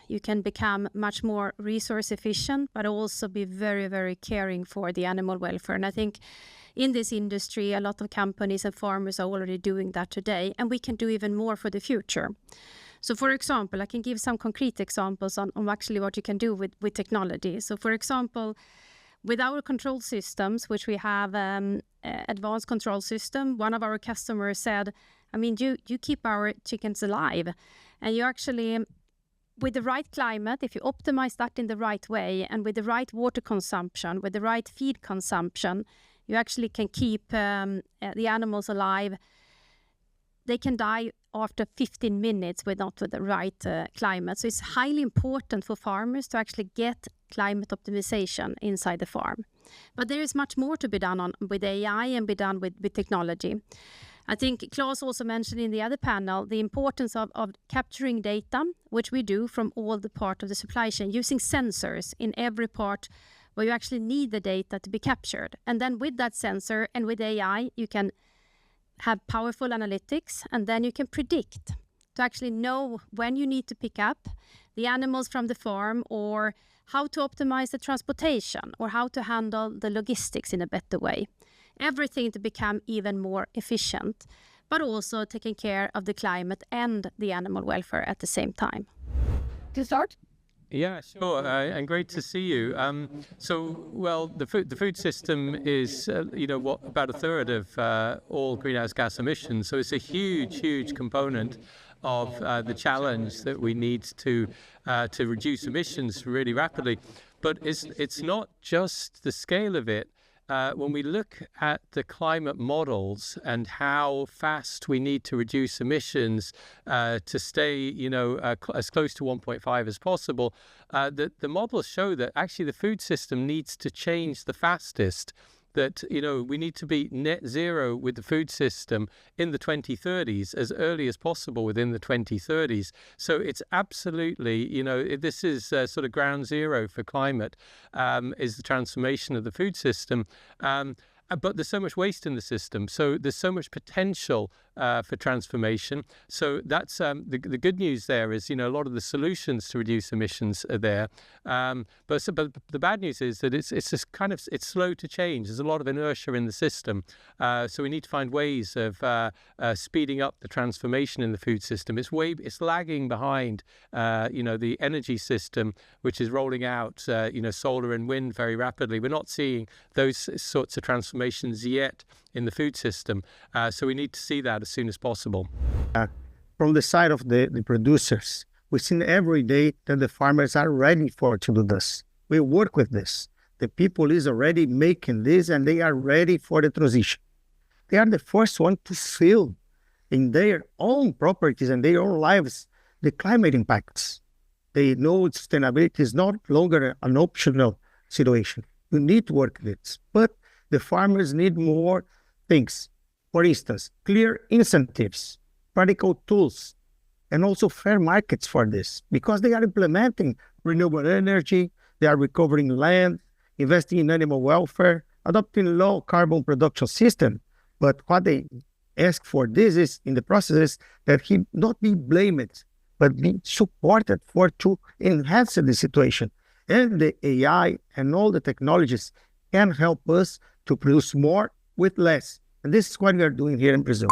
you can become much more resource efficient, but also be very, very caring for the animal welfare. And I think in this industry, a lot of companies and farmers are already doing that today, and we can do even more for the future. So for example, I can give some concrete examples on actually what you can do with technology. So for example, with our control systems, which we have advanced control system, one of our customers said, I mean, you keep our chickens alive, and you actually, with the right climate, if you optimize that in the right way, and with the right water consumption, with the right feed consumption, you actually can keep the animals alive. They can die after 15 minutes with the right climate. So it's highly important for farmers to actually get climate optimization inside the farm. But there is much more to be done with AI and be done with technology. I think Claes also mentioned in the other panel the importance of capturing data, which we do from all the part of the supply chain, using sensors in every part where you actually need the data to be captured. And then with that sensor and with AI, you can have powerful analytics, and then you can predict to actually know when you need to pick up the animals from the farm, or how to optimize the transportation, or how to handle the logistics in a better way. Everything to become even more efficient, but also taking care of the climate and the animal welfare at the same time. To start? Yeah, sure, and great to see you. The food system is, about a third of all greenhouse gas emissions. So it's a huge component of the challenge that we need to reduce emissions really rapidly. But it's not just the scale of it. When we look at the climate models and how fast we need to reduce emissions to stay, as close to 1.5 as possible, the models show that actually the food system needs to change the fastest. That, we need to be net zero with the food system in the 2030s, as early as possible within the 2030s. So it's absolutely, this is sort of ground zero for climate, is the transformation of the food system. But there's so much waste in the system, so there's so much potential for transformation. So that's the good news there is, a lot of the solutions to reduce emissions are there. But the bad news is that it's just it's slow to change. There's a lot of inertia in the system. So we need to find ways of speeding up the transformation in the food system. It's lagging behind, the energy system, which is rolling out, solar and wind very rapidly. We're not seeing those sorts of transformations yet in the food system. So we need to see that as soon as possible. From the side of the producers, we've seen every day that the farmers are ready to do this. We work with this. The people is already making this, and they are ready for the transition. They are the first one to feel in their own properties and their own lives the climate impacts. They know sustainability is not longer an optional situation. You need to work with it. But the farmers need more things. For instance, clear incentives, practical tools, and also fair markets for this, because they are implementing renewable energy, they are recovering land, investing in animal welfare, adopting low carbon production system. But what they ask for this is, in the process, is that he not be blamed, but be supported to enhance the situation. And the AI and all the technologies can help us to produce more with less. And this is what we are doing here in Brazil.